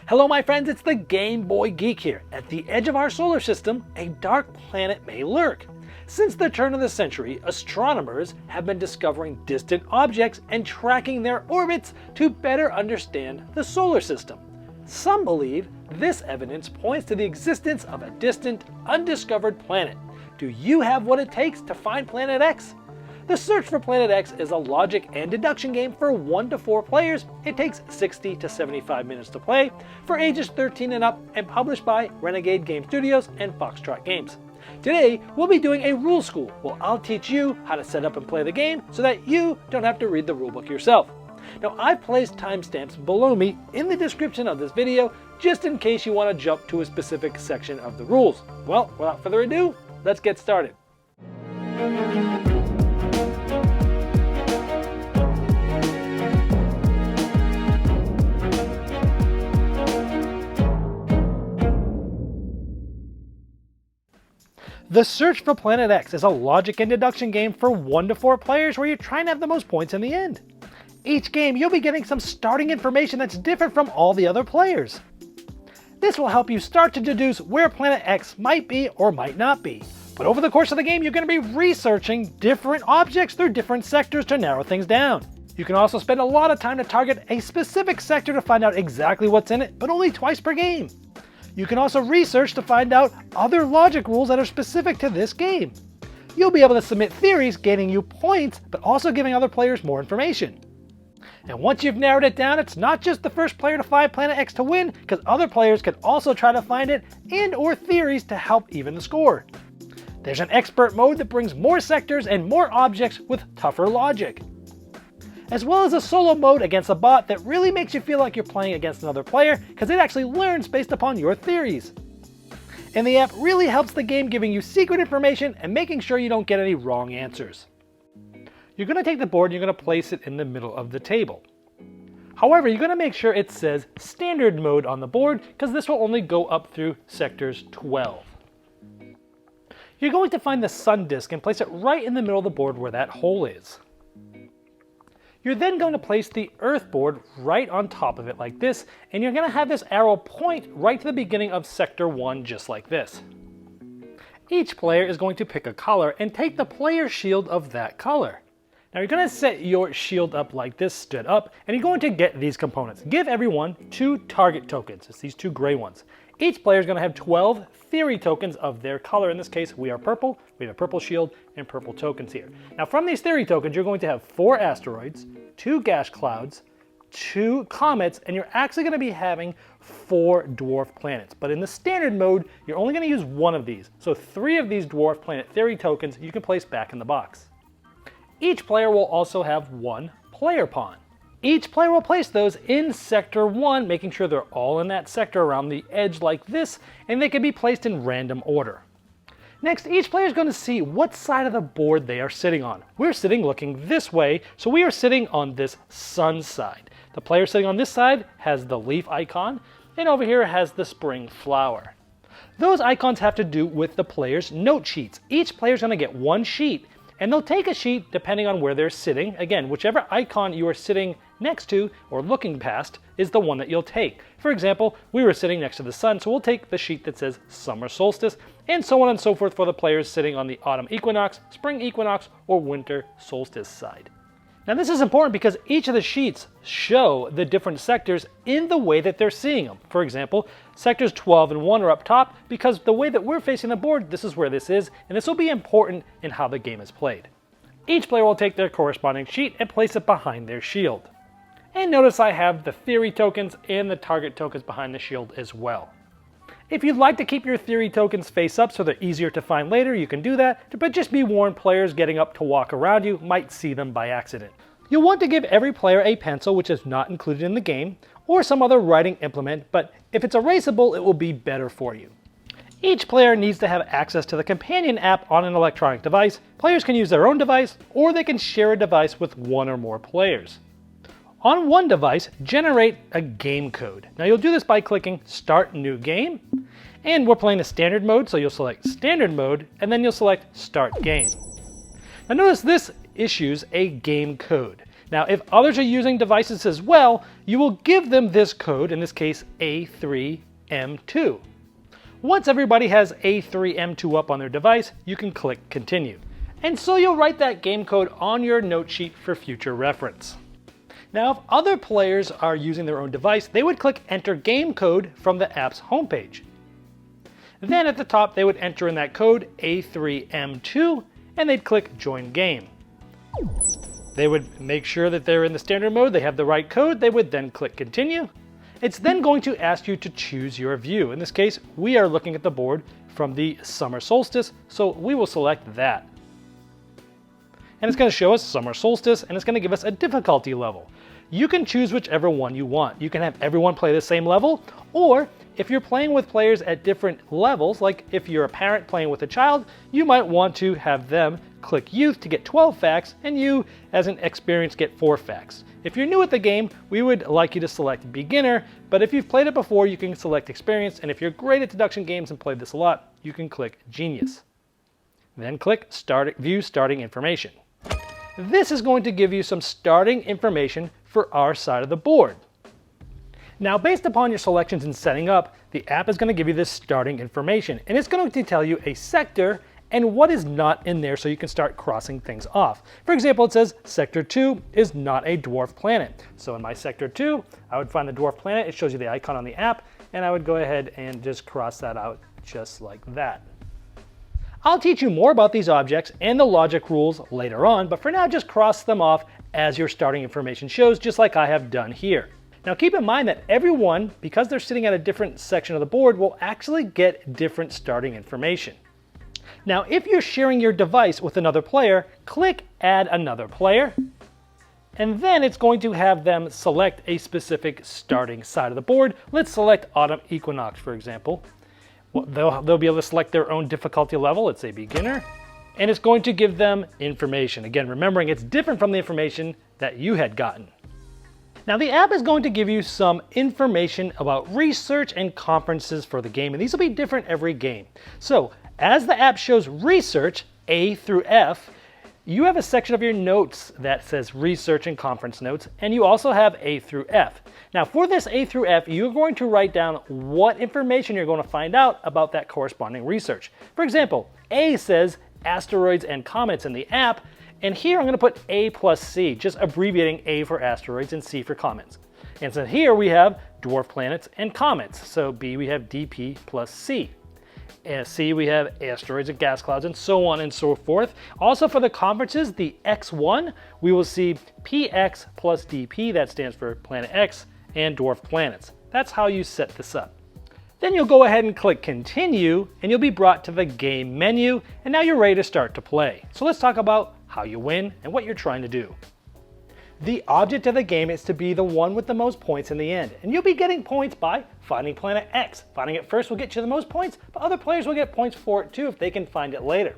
Hello my friends, it's the Game Boy Geek here. At the edge of our solar system, a dark planet may lurk. Since the turn of the century, astronomers have been discovering distant objects and tracking their orbits to better understand the solar system. Some believe this evidence points to the existence of a distant, undiscovered planet. Do you have what it takes to find Planet X? The search for Planet X is a logic and deduction game for 1 to 4 players. It takes 60 to 75 minutes to play, for ages 13 and up, and published by Renegade Game Studios and Foxtrot Games. Today, we'll be doing a rule school where I'll teach you how to set up and play the game so that you don't have to read the rulebook yourself. Now, I've placed timestamps below me in the description of this video just in case you want to jump to a specific section of the rules. Well, without further ado, let's get started. The search for Planet X is a logic and deduction game for 1 to 4 players where you're trying to have the most points in the end. Each game you'll be getting some starting information that's different from all the other players. This will help you start to deduce where Planet X might be or might not be. But over the course of the game you're going to be researching different objects through different sectors to narrow things down. You can also spend a lot of time to target a specific sector to find out exactly what's in it, but only twice per game. You can also research to find out other logic rules that are specific to this game. You'll be able to submit theories, gaining you points, but also giving other players more information. And once you've narrowed it down, it's not just the first player to find Planet X to win, because other players can also try to find it and/or theories to help even the score. There's an expert mode that brings more sectors and more objects with tougher logic, as well as a solo mode against a bot that really makes you feel like you're playing against another player because it actually learns based upon your theories. And the app really helps the game, giving you secret information and making sure you don't get any wrong answers. You're going to take the board and you're going to place it in the middle of the table. However, you're going to make sure it says standard mode on the board because this will only go up through sectors 12. You're going to find the sun disk and place it right in the middle of the board where that hole is. You're then going to place the Earth board right on top of it like this, and you're going to have this arrow point right to the beginning of Sector 1 just like this. Each player is going to pick a color and take the player shield of that color. Now you're going to set your shield up like this, stood up, and you're going to get these components. Give everyone 2 target tokens. It's these 2 gray ones. Each player is going to have 12 theory tokens of their color. In this case, we are purple. We have a purple shield and purple tokens here. Now from these theory tokens, you're going to have 4 asteroids, 2 gas clouds, 2 comets, and you're actually going to be having 4 dwarf planets. But in the standard mode, you're only going to use 1 of these. So 3 of these dwarf planet theory tokens you can place back in the box. Each player will also have 1 player pawn. Each player will place those in Sector 1, making sure they're all in that sector around the edge like this, and they can be placed in random order. Next, each player is going to see what side of the board they are sitting on. We're sitting looking this way, so we are sitting on this sun side. The player sitting on this side has the leaf icon, and over here has the spring flower. Those icons have to do with the player's note sheets. Each player is going to get 1 sheet, and they'll take a sheet depending on where they're sitting. Again, whichever icon you are sitting next to or looking past is the one that you'll take. For example, we were sitting next to the sun, so we'll take the sheet that says summer solstice, and so on and so forth for the players sitting on the autumn equinox, spring equinox, or winter solstice side. Now this is important because each of the sheets show the different sectors in the way that they're seeing them. For example, sectors 12 and 1 are up top because the way that we're facing the board, this is where this is, and this will be important in how the game is played. Each player will take their corresponding sheet and place it behind their shield. And notice I have the theory tokens and the target tokens behind the shield as well. If you'd like to keep your theory tokens face up so they're easier to find later, you can do that, but just be warned, players getting up to walk around you might see them by accident. You'll want to give every player a pencil, which is not included in the game, or some other writing implement, but if it's erasable, it will be better for you. Each player needs to have access to the companion app on an electronic device. Players can use their own device, or they can share a device with 1 or more players. On one device, generate a game code. Now you'll do this by clicking Start New Game, and we're playing the standard mode, so you'll select Standard Mode, and then you'll select Start Game. Now notice this issues a game code. Now, if others are using devices as well, you will give them this code, in this case A3M2. Once everybody has A3M2 up on their device, you can click Continue. And so you'll write that game code on your note sheet for future reference. Now, if other players are using their own device, they would click Enter Game Code from the app's homepage. Then at the top, they would enter in that code A3M2, and they'd click Join Game. They would make sure that they're in the standard mode, they have the right code, they would then click Continue. It's then going to ask you to choose your view. In this case, we are looking at the board from the summer solstice, so we will select that. And it's going to show us summer solstice, and it's going to give us a difficulty level. You can choose whichever one you want. You can have everyone play the same level, or if you're playing with players at different levels, like if you're a parent playing with a child, you might want to have them click Youth to get 12 facts, and you, as an experienced, get 4 facts. If you're new at the game, we would like you to select Beginner, but if you've played it before, you can select Experienced, and if you're great at deduction games and played this a lot, you can click Genius. Then click View Starting Information. This is going to give you some starting information for our side of the board. Now, based upon your selections and setting up, the app is going to give you this starting information, and it's going to tell you a sector and what is not in there so you can start crossing things off. For example, it says Sector 2 is not a dwarf planet. So in my Sector 2, I would find the dwarf planet, it shows you the icon on the app, and I would go ahead and just cross that out just like that. I'll teach you more about these objects and the logic rules later on, but for now just cross them off as your starting information shows, just like I have done here. Now keep in mind that everyone, because they're sitting at a different section of the board, will actually get different starting information. Now, if you're sharing your device with another player, click Add Another Player, and then it's going to have them select a specific starting side of the board. Let's select Autumn Equinox, for example. Well, they'll be able to select their own difficulty level. Let's say Beginner, and it's going to give them information. Again, remembering it's different from the information that you had gotten. Now, the app is going to give you some information about research and conferences for the game, and these will be different every game. So, as the app shows research, A through F, you have a section of your notes that says research and conference notes, and you also have A through F. Now, for this A through F, you're going to write down what information you're going to find out about that corresponding research. For example, A says asteroids and comets in the app, and here I'm going to put A plus C, just abbreviating A for asteroids and C for comets. And so here we have dwarf planets and comets. So B, we have DP plus C. And C, we have asteroids and gas clouds, and so on and so forth. Also for the conferences, the X1, we will see PX plus DP, that stands for Planet X, and dwarf planets. That's how you set this up. Then you'll go ahead and click Continue, and you'll be brought to the game menu, and now you're ready to start to play. So let's talk about how you win and what you're trying to do. The object of the game is to be the one with the most points in the end, and you'll be getting points by finding Planet X. Finding it first will get you the most points, but other players will get points for it too if they can find it later.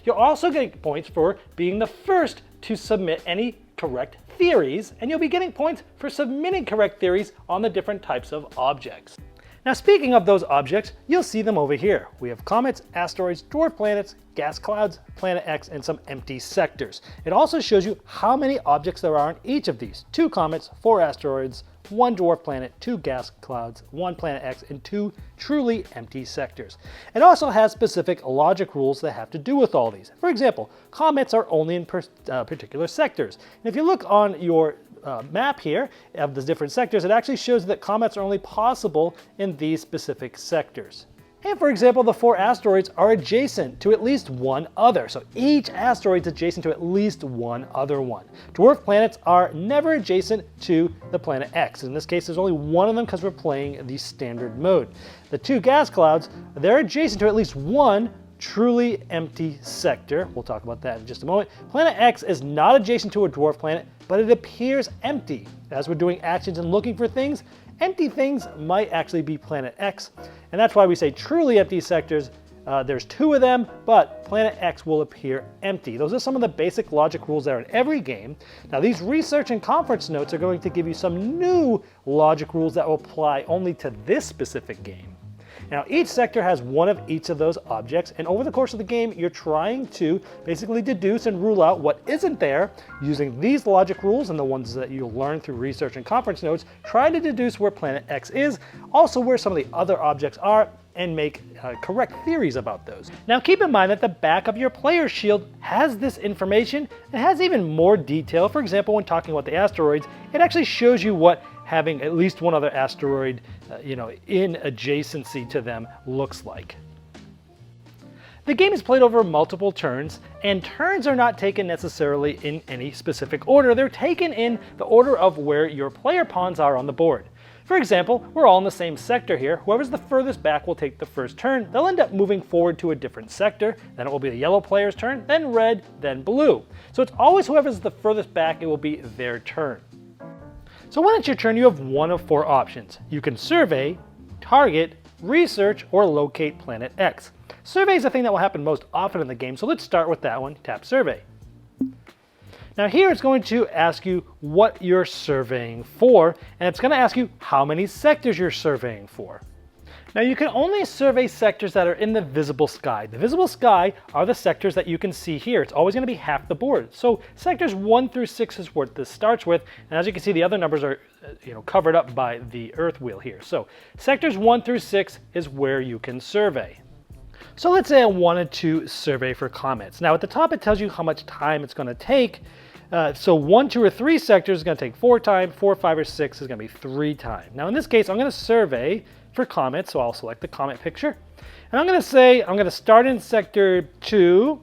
You'll also get points for being the first to submit any correct theories, and you'll be getting points for submitting correct theories on the different types of objects. Now, speaking of those objects, you'll see them over here. We have comets, asteroids, dwarf planets, gas clouds, Planet X, and some empty sectors. It also shows you how many objects there are in each of these. 2 comets, 4 asteroids, 1 dwarf planet, 2 gas clouds, 1 Planet X, and 2 truly empty sectors. It also has specific logic rules that have to do with all these. For example, comets are only in particular sectors. And if you look on your map here of the different sectors, it actually shows that comets are only possible in these specific sectors. And for example, the 4 asteroids are adjacent to at least one other. So each asteroid is adjacent to at least one other one. Dwarf planets are never adjacent to the Planet X. In this case, there's only one of them because we're playing the standard mode. The 2 gas clouds, they're adjacent to at least one truly empty sector. We'll talk about that in just a moment. Planet X is not adjacent to a dwarf planet, but it appears empty. As we're doing actions and looking for things, empty things might actually be Planet X. And that's why we say truly empty sectors. There's 2 of them, but Planet X will appear empty. Those are some of the basic logic rules that are in every game. Now, these research and conference notes are going to give you some new logic rules that will apply only to this specific game. Now each sector has one of each of those objects, and over the course of the game you're trying to basically deduce and rule out what isn't there using these logic rules and the ones that you'll learn through research and conference notes. Try to deduce where planet X is, also where some of the other objects are, and make correct theories about those. Now keep in mind that the back of your player's shield has this information. It has even more detail. For example, when talking about the asteroids, it actually shows you what having at least one other asteroid in adjacency to them looks like. The game is played over multiple turns, and turns are not taken necessarily in any specific order. They're taken in the order of where your player pawns are on the board. For example, we're all in the same sector here. Whoever's the furthest back will take the first turn. They'll end up moving forward to a different sector. Then it will be the yellow player's turn, then red, then blue. So it's always whoever's the furthest back, it will be their turn. So when it's your turn, you have one of 4 options. You can survey, target, research, or locate planet X. Survey is the thing that will happen most often in the game, so let's start with that one. Tap survey. Now here it's going to ask you what you're surveying for, and it's going to ask you how many sectors you're surveying for. Now you can only survey sectors that are in the visible sky. The visible sky are the sectors that you can see here. It's always going to be half the board. So sectors 1 through 6 is what this starts with, and as you can see the other numbers are covered up by the Earth wheel here. So sectors 1 through 6 is where you can survey. So let's say I wanted to survey for comets. Now at the top it tells you how much time it's going to take. So 1, 2, or 3 sectors is going to take 4 times, 4, 5, or 6 is going to be 3 times. Now in this case, I'm going to survey for comets, so I'll select the comet picture. And I'm going to say I'm going to start in sector 2,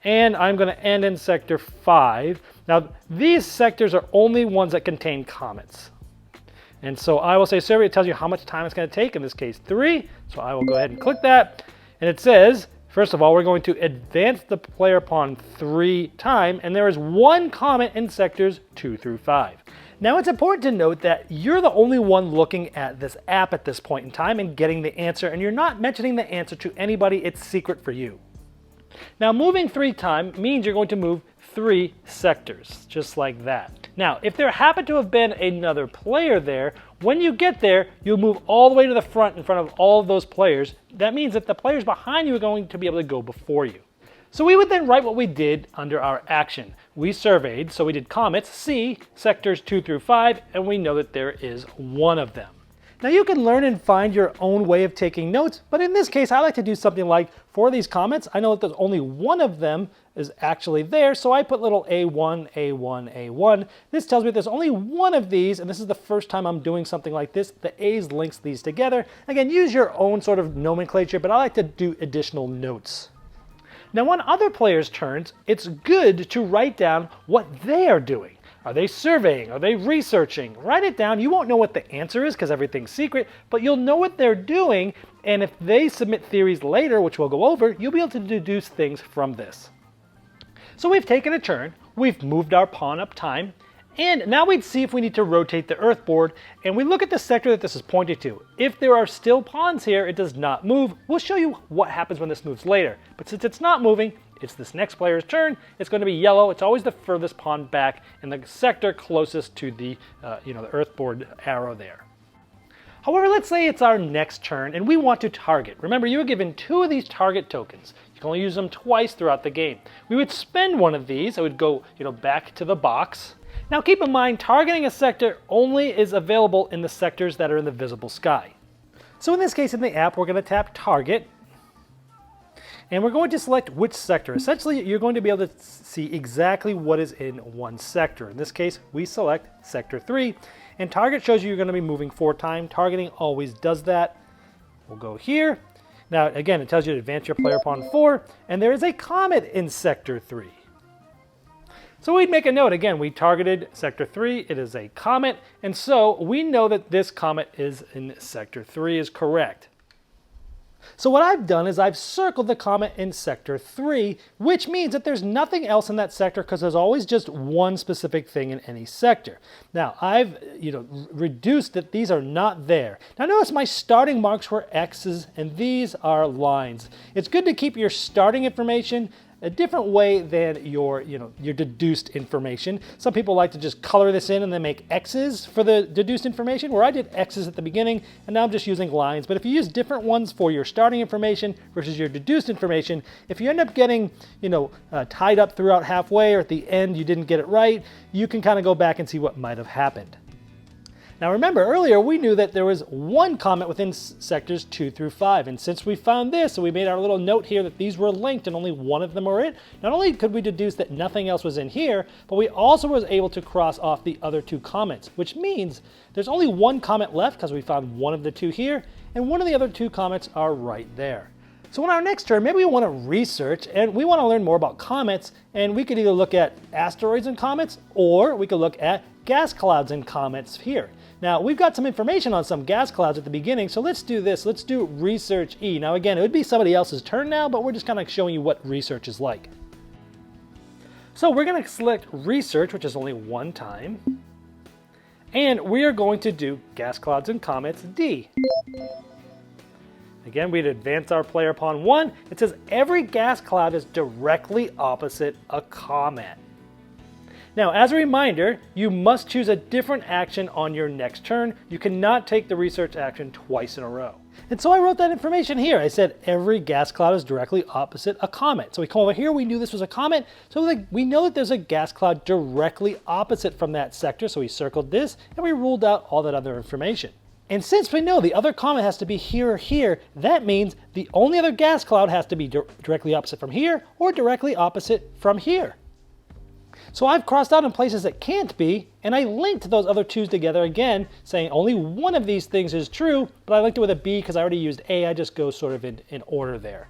and I'm going to end in sector 5. Now these sectors are only ones that contain comets. And so I will say survey, it tells you how much time it's going to take, in this case 3. So I will go ahead and click that, and it says, first of all, we're going to advance the player pawn 3 times, and there is 1 comet in sectors 2 through 5. Now it's important to note that you're the only one looking at this app at this point in time and getting the answer, and you're not mentioning the answer to anybody. It's secret for you. Now moving 3 times means you're going to move 3 sectors, just like that. Now if there happened to have been another player there, when you get there, you'll move all the way to the front in front of all of those players. That means that the players behind you are going to be able to go before you. So we would then write what we did under our action. We surveyed, so we did comets, C, sectors 2 through 5, and we know that there is 1 of them. Now you can learn and find your own way of taking notes, but in this case I like to do something like, for these comets, I know that there's only 1 of them is actually there, so I put little A1, A1, A1. This tells me there's only 1 of these, and this is the first time I'm doing something like this. The A's links these together. Again, use your own sort of nomenclature, but I like to do additional notes. Now on other players' turns, it's good to write down what they are doing. Are they surveying? Are they researching? Write it down. You won't know what the answer is because everything's secret, but you'll know what they're doing, and if they submit theories later, which we'll go over, you'll be able to deduce things from this. So we've taken a turn, we've moved our pawn up time, and now we'd see if we need to rotate the Earth board, and we look at the sector that this is pointed to. If there are still pawns here, it does not move. We'll show you what happens when this moves later, but since it's not moving, it's this next player's turn. It's going to be yellow. It's always the furthest pawn back in the sector closest to the the Earth board arrow there. However, let's say it's our next turn and we want to target. Remember, you were given 2 of these target tokens. You can only use them twice throughout the game. We would spend 1 of these. It would go back to the box. Now keep in mind, targeting a sector only is available in the sectors that are in the visible sky. So in this case in the app, we're going to tap target. And we're going to select which sector. Essentially, you're going to be able to see exactly what is in one sector. In this case, we select sector 3. And target shows you you're going to be moving 4 times. Targeting always does that. We'll go here. Now, again, it tells you to advance your player pawn 4. And there is a comet in sector 3. So we'd make a note. Again, we targeted sector 3. It is a comet. And so we know that this comet is in sector 3 is correct. So what I've done is I've circled the comet in sector 3, which means that there's nothing else in that sector because there's always just one specific thing in any sector. Now I've reduced that these are not there. Now notice my starting marks were X's and these are lines. It's good to keep your starting information a different way than your deduced information. Some people like to just color this in and then make X's for the deduced information, where I did X's at the beginning, and now I'm just using lines. But if you use different ones for your starting information versus your deduced information, if you end up getting, tied up throughout halfway, or at the end you didn't get it right, you can kind of go back and see what might have happened. Now remember, earlier we knew that there was one comment within sectors 2 through 5, and since we found this, and we made our little note here that these were linked and only one of them were it, not only could we deduce that nothing else was in here, but we also was able to cross off the other 2 comments, which means there's only one comment left because we found one of the 2 here, and one of the other 2 comments are right there. So in our next turn, maybe we want to research and we want to learn more about comets, and we could either look at asteroids and comets, or we could look at gas clouds and comets here. Now, we've got some information on some gas clouds at the beginning, so let's do this. Let's do Research E. Now again, it would be somebody else's turn now, but we're just kind of showing you what research is like. So we're going to select Research, which is only one time, and we are going to do Gas Clouds and Comets D. Again, we'd advance our player upon 1. It says every gas cloud is directly opposite a comet. Now, as a reminder, you must choose a different action on your next turn. You cannot take the research action twice in a row. And so I wrote that information here. I said every gas cloud is directly opposite a comet. So we come over here, we knew this was a comet, so we know that there's a gas cloud directly opposite from that sector, so we circled this, and we ruled out all that other information. And since we know the other comet has to be here or here, that means the only other gas cloud has to be directly opposite from here, or directly opposite from here. So I've crossed out in places that can't be, and I linked those other 2's together again, saying only one of these things is true, but I linked it with a B because I already used A. I just go sort of in order there.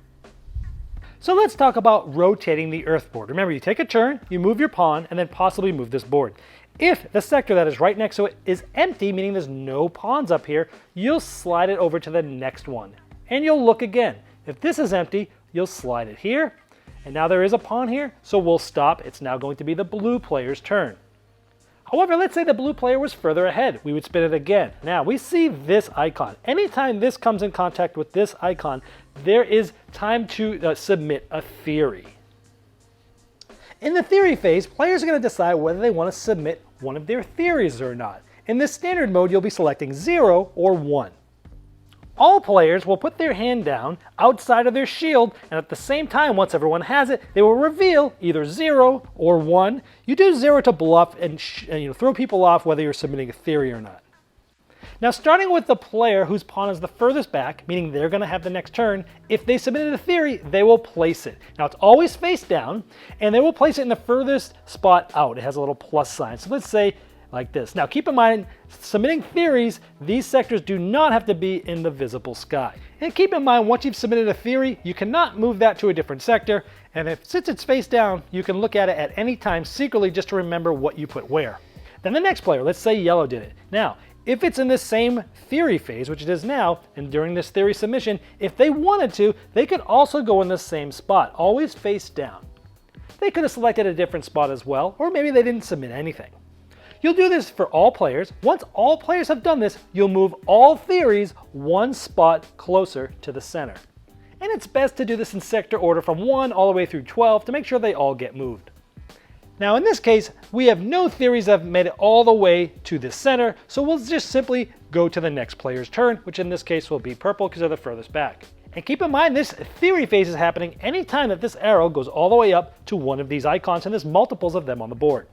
So let's talk about rotating the Earth board. Remember, you take a turn, you move your pawn, and then possibly move this board. If the sector that is right next to it is empty, meaning there's no pawns up here, you'll slide it over to the next one, and you'll look again. If this is empty, you'll slide it here, and now there is a pawn here, so we'll stop. It's now going to be the blue player's turn. However, let's say the blue player was further ahead. We would spin it again. Now, we see this icon. Anytime this comes in contact with this icon, there is time to submit a theory. In the theory phase, players are going to decide whether they want to submit one of their theories or not. In this standard mode, you'll be selecting 0 or 1. All players will put their hand down outside of their shield, and at the same time, once everyone has it, they will reveal either 0 or 1. You do 0 to bluff and throw people off whether you're submitting a theory or not. Now, starting with the player whose pawn is the furthest back, meaning they're going to have the next turn, if they submitted a theory, they will place it. Now, it's always face down, and they will place it in the furthest spot out. It has a little plus sign. So let's say like this. Now, keep in mind, submitting theories, these sectors do not have to be in the visible sky. And keep in mind, once you've submitted a theory, you cannot move that to a different sector. And since it's face down, you can look at it at any time secretly just to remember what you put where. Then the next player, let's say yellow did it. Now, if it's in the same theory phase, which it is now, and during this theory submission, if they wanted to, they could also go in the same spot, always face down. They could have selected a different spot as well, or maybe they didn't submit anything. You'll do this for all players. Once all players have done this, you'll move all theories one spot closer to the center. And it's best to do this in sector order from 1 all the way through 12 to make sure they all get moved. Now in this case, we have no theories that have made it all the way to the center, so we'll just simply go to the next player's turn, which in this case will be purple because they're the furthest back. And keep in mind, this theory phase is happening anytime that this arrow goes all the way up to one of these icons, and there's multiples of them on the board.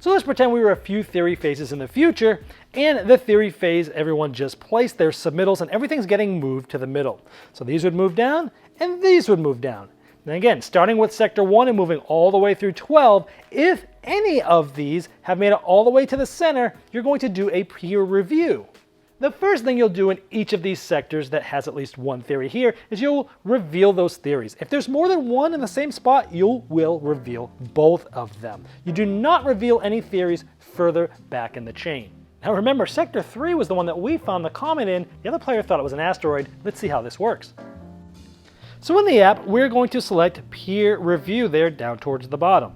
So let's pretend we were a few theory phases in the future, and the theory phase, everyone just placed their submittals and everything's getting moved to the middle. So these would move down, and these would move down. And again, starting with sector 1 and moving all the way through 12, if any of these have made it all the way to the center, you're going to do a peer review. The first thing you'll do in each of these sectors that has at least one theory here is you'll reveal those theories. If there's more than one in the same spot, you will reveal both of them. You do not reveal any theories further back in the chain. Now remember, sector 3 was the one that we found the comet in. The other player thought it was an asteroid. Let's see how this works. So in the app, we're going to select peer review there down towards the bottom.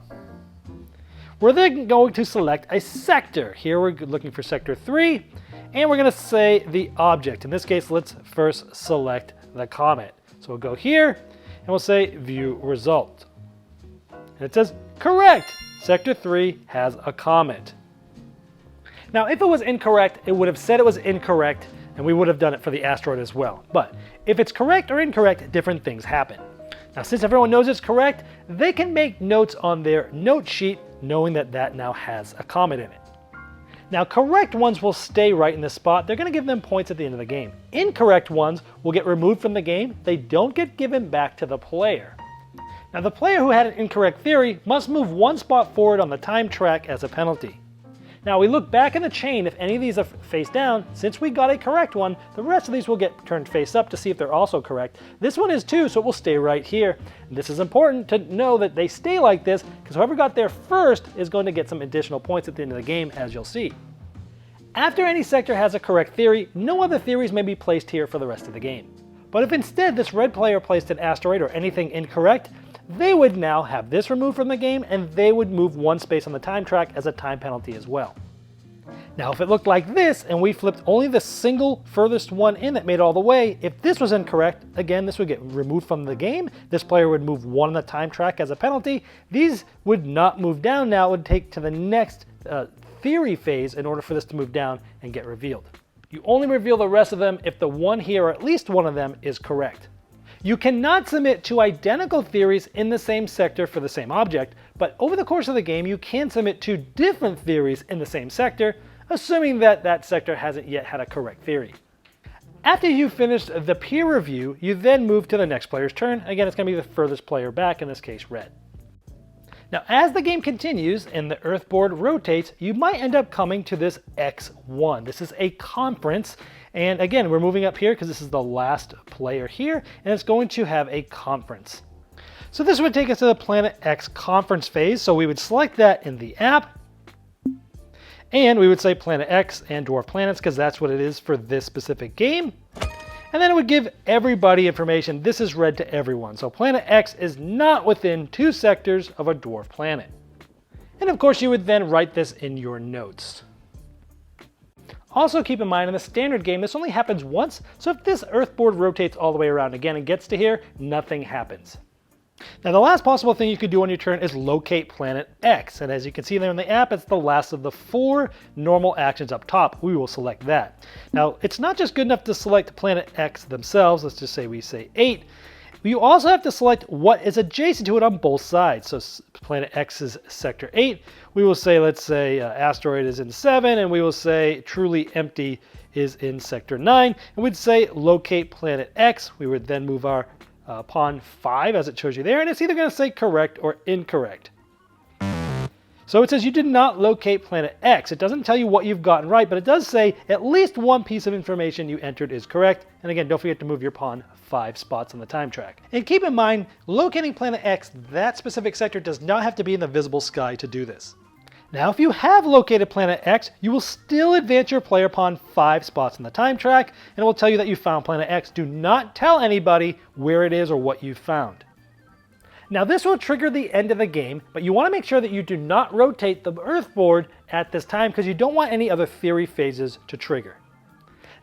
We're then going to select a sector. Here we're looking for sector 3. And we're going to say the object. In this case, let's first select the comet. So we'll go here and we'll say view result. And it says, correct! Sector 3 has a comet. Now, if it was incorrect, it would have said it was incorrect, and we would have done it for the asteroid as well. But if it's correct or incorrect, different things happen. Now, since everyone knows it's correct, they can make notes on their note sheet knowing that that now has a comet in it. Now, correct ones will stay right in the spot. They're going to give them points at the end of the game. Incorrect ones will get removed from the game. They don't get given back to the player. Now, the player who had an incorrect theory must move one spot forward on the time track as a penalty. Now, we look back in the chain. If any of these are face down, since we got a correct one, the rest of these will get turned face up to see if they're also correct. This one is too, so it will stay right here. And this is important to know that they stay like this, because whoever got there first is going to get some additional points at the end of the game, as you'll see. After any sector has a correct theory, no other theories may be placed here for the rest of the game. But if instead this red player placed an asteroid or anything incorrect, they would now have this removed from the game, and they would move one space on the time track as a time penalty as well. Now, if it looked like this, and we flipped only the single furthest one in that made it all the way, if this was incorrect, again, this would get removed from the game. This player would move one on the time track as a penalty. These would not move down now. It would take to the next theory phase in order for this to move down and get revealed. You only reveal the rest of them if the one here, or at least one of them, is correct. You cannot submit two identical theories in the same sector for the same object, but over the course of the game, you can submit two different theories in the same sector, assuming that that sector hasn't yet had a correct theory. After you've finished the peer review, you then move to the next player's turn. Again, it's going to be the furthest player back, in this case, red. Now, as the game continues and the Earth board rotates, you might end up coming to this X1. This is a conference, and again, we're moving up here because this is the last player here, and it's going to have a conference. So this would take us to the Planet X conference phase, so we would select that in the app, and we would say Planet X and Dwarf Planets because that's what it is for this specific game. And then it would give everybody information. This is read to everyone. So Planet X is not within 2 sectors of a dwarf planet. And of course you would then write this in your notes. Also keep in mind in the standard game this only happens once, so if this Earth board rotates all the way around again and gets to here, nothing happens. Now the last possible thing you could do on your turn is locate Planet X, and as you can see there in the app, it's the last of the 4 normal actions up top. We will select that. Now it's not just good enough to select Planet X themselves, let's just say we say 8. You also have to select what is adjacent to it on both sides. So Planet X is sector 8. We will say, let's say asteroid is in 7, and we will say truly empty is in sector 9. And we'd say locate Planet X. We would then move our pawn 5 as it shows you there, and it's either going to say correct or incorrect. So it says you did not locate Planet X. It doesn't tell you what you've gotten right, but it does say at least one piece of information you entered is correct. And again, don't forget to move your pawn 5 spots on the time track. And keep in mind, locating Planet X, that specific sector, does not have to be in the visible sky to do this. Now, if you have located Planet X, you will still advance your player pawn 5 spots on the time track, and it will tell you that you found Planet X. Do not tell anybody where it is or what you found. Now, this will trigger the end of the game, but you want to make sure that you do not rotate the Earth board at this time because you don't want any other theory phases to trigger.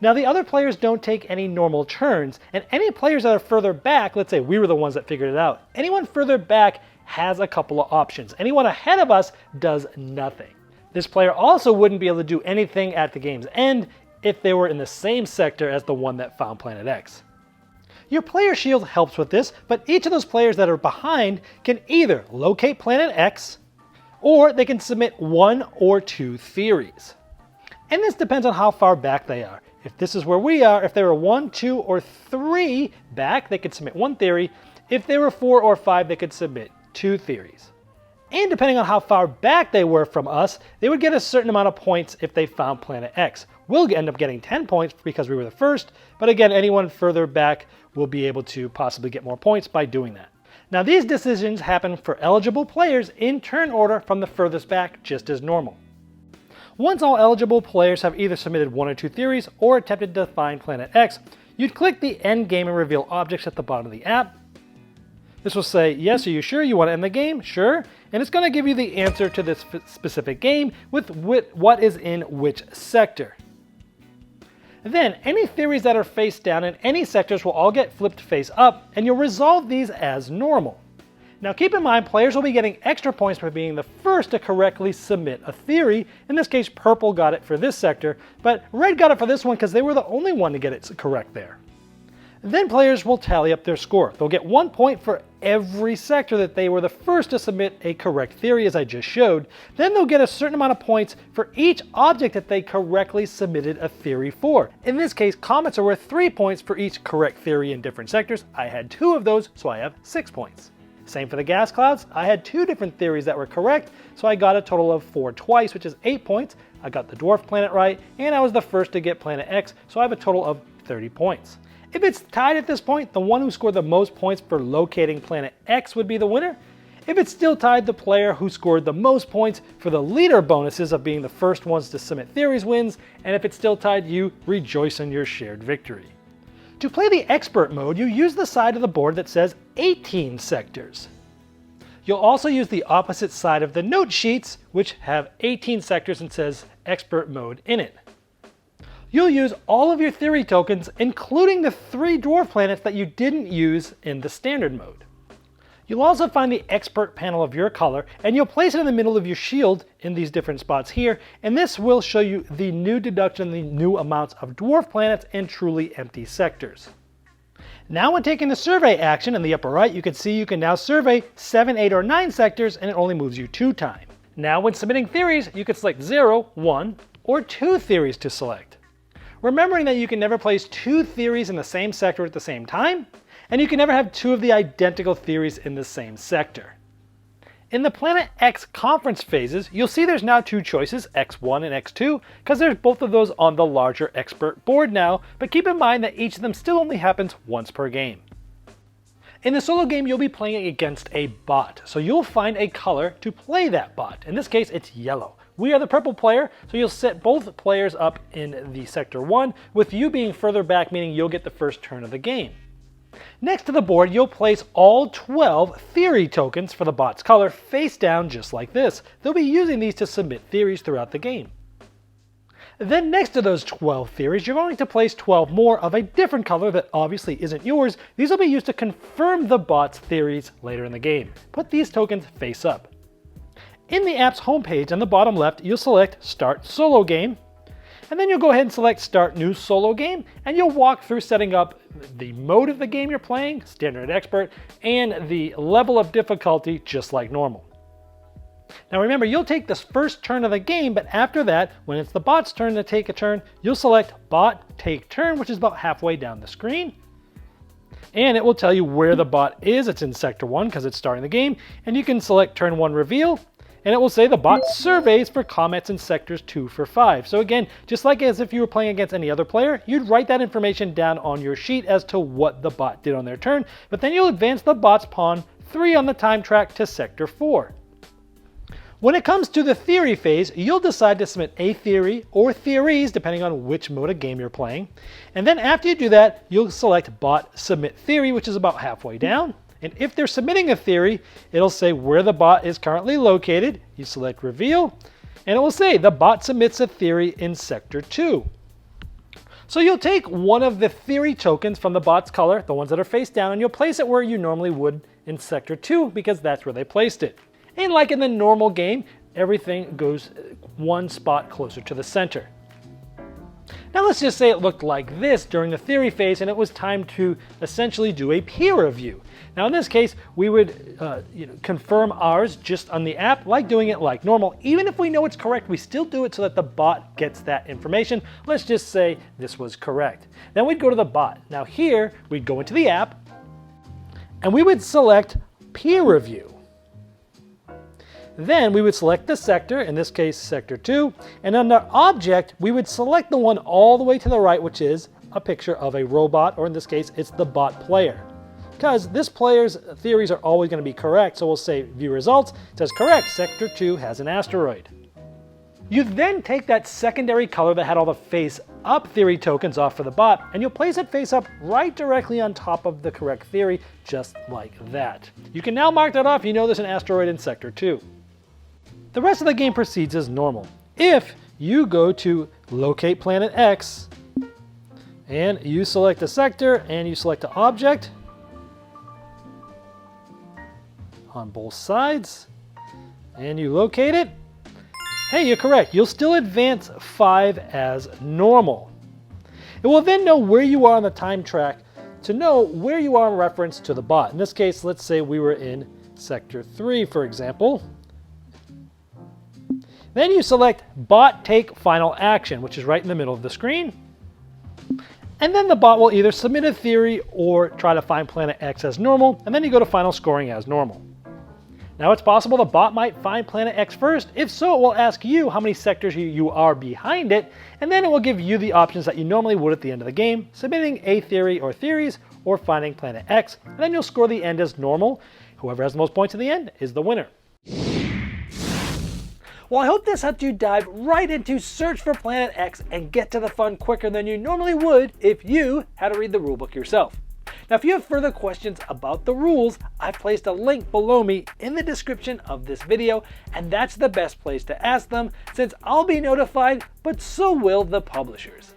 Now, the other players don't take any normal turns, and any players that are further back, let's say we were the ones that figured it out, anyone further back has a couple of options. Anyone ahead of us does nothing. This player also wouldn't be able to do anything at the game's end if they were in the same sector as the one that found Planet X. Your player shield helps with this, but each of those players that are behind can either locate Planet X, or they can submit 1 or 2 theories. And this depends on how far back they are. If this is where we are, if they were 1, 2, or 3 back, they could submit 1 theory. If they were 4 or 5, they could submit 2 theories. And depending on how far back they were from us, they would get a certain amount of points if they found Planet X. We'll end up getting 10 points because we were the first, but again, anyone further back will be able to possibly get more points by doing that. Now, these decisions happen for eligible players in turn order from the furthest back, just as normal. Once all eligible players have either submitted 1 or 2 theories or attempted to find Planet X, you'd click the End Game and reveal objects at the bottom of the app. This will say, yes, are you sure you want to end the game? Sure. And it's going to give you the answer to this specific game with what is in which sector. Then, any theories that are face down in any sectors will all get flipped face up, and you'll resolve these as normal. Now keep in mind, players will be getting extra points for being the first to correctly submit a theory. In this case, purple got it for this sector, but red got it for this one because they were the only one to get it correct there. Then players will tally up their score. They'll get 1 point for every sector that they were the first to submit a correct theory, as I just showed. Then they'll get a certain amount of points for each object that they correctly submitted a theory for. In this case, comets are worth 3 points for each correct theory in different sectors. I had 2 of those, so I have 6 points. Same for the gas clouds. I had 2 different theories that were correct, so I got a total of 4 twice, which is 8 points. I got the dwarf planet right, and I was the first to get planet X, so I have a total of 30 points. If it's tied at this point, the one who scored the most points for locating planet X would be the winner. If it's still tied, the player who scored the most points for the leader bonuses of being the first ones to submit theories wins, and if it's still tied, you rejoice in your shared victory. To play the expert mode, you use the side of the board that says 18 sectors. You'll also use the opposite side of the note sheets, which have 18 sectors and says expert mode in it. You'll use all of your theory tokens, including the 3 dwarf planets that you didn't use in the standard mode. You'll also find the expert panel of your color, and you'll place it in the middle of your shield in these different spots here, and this will show you the new deduction, the new amounts of dwarf planets and truly empty sectors. Now when taking the survey action in the upper right, you can see you can now survey 7, 8, or 9 sectors, and it only moves you 2 times. Now when submitting theories, you can select 0, 1, or 2 theories to select. Remembering that you can never place 2 theories in the same sector at the same time, and you can never have 2 of the identical theories in the same sector. In the Planet X conference phases, you'll see there's now 2 choices, X1 and X2, because there's both of those on the larger expert board now, but keep in mind that each of them still only happens once per game. In the solo game, you'll be playing against a bot, so you'll find a color to play that bot. In this case, it's yellow. We are the purple player, so you'll set both players up in the sector 1, with you being further back, meaning you'll get the first turn of the game. Next to the board, you'll place all 12 theory tokens for the bot's color face down just like this. They'll be using these to submit theories throughout the game. Then next to those 12 theories, you're going to place 12 more of a different color that obviously isn't yours. These will be used to confirm the bot's theories later in the game. Put these tokens face up. In the app's homepage on the bottom left, you'll select Start Solo Game, and then you'll go ahead and select Start New Solo Game, and you'll walk through setting up the mode of the game you're playing, Standard and Expert, and the level of difficulty just like normal. Now remember, you'll take this first turn of the game, but after that, when it's the bot's turn to take a turn, you'll select Bot Take Turn, which is about halfway down the screen. And it will tell you where the bot is. It's in Sector 1 because it's starting the game, and you can select Turn 1 Reveal, and it will say the bot surveys for comets in sectors 2 for 5. So again, just like as if you were playing against any other player, you'd write that information down on your sheet as to what the bot did on their turn, but then you'll advance the bot's pawn 3 on the time track to sector 4. When it comes to the theory phase, you'll decide to submit a theory or theories, depending on which mode of game you're playing. And then after you do that, you'll select Bot Submit Theory, which is about halfway down. And if they're submitting a theory, it'll say where the bot is currently located. You select Reveal, and it will say the bot submits a theory in Sector 2. So you'll take one of the theory tokens from the bot's color, the ones that are face down, and you'll place it where you normally would in Sector 2 because that's where they placed it. And like in the normal game, everything goes one spot closer to the center. Now let's just say it looked like this during the theory phase and it was time to essentially do a peer review. Now in this case, we would confirm ours just on the app, like doing it like normal. Even if we know it's correct, we still do it so that the bot gets that information. Let's just say this was correct. Then we'd go to the bot. Now here, we'd go into the app and we would select peer review. Then we would select the sector, in this case Sector 2, and under Object, we would select the one all the way to the right, which is a picture of a robot, or in this case, it's the bot player. Because this player's theories are always going to be correct, so we'll say View Results. It says correct, Sector 2 has an asteroid. You then take that secondary color that had all the face up theory tokens off for the bot, and you'll place it face up right directly on top of the correct theory, just like that. You can now mark that off, you know there's an asteroid in Sector 2. The rest of the game proceeds as normal. If you go to Locate Planet X, and you select a sector, and you select an object, on both sides, and you locate it. Hey, you're correct. You'll still advance 5 as normal. It will then know where you are on the time track to know where you are in reference to the bot. In this case, let's say we were in Sector 3, for example. Then you select Bot Take Final Action, which is right in the middle of the screen. And then the bot will either submit a theory or try to find Planet X as normal, and then you go to Final Scoring as normal. Now it's possible the bot might find Planet X first. If so, it will ask you how many sectors you are behind it, and then it will give you the options that you normally would at the end of the game, submitting a theory or theories, or finding Planet X, and then you'll score the end as normal. Whoever has the most points at the end is the winner. Well, I hope this helped you dive right into Search for Planet X and get to the fun quicker than you normally would if you had to read the rulebook yourself. Now, if you have further questions about the rules, I've placed a link below me in the description of this video, and that's the best place to ask them since I'll be notified, but so will the publishers.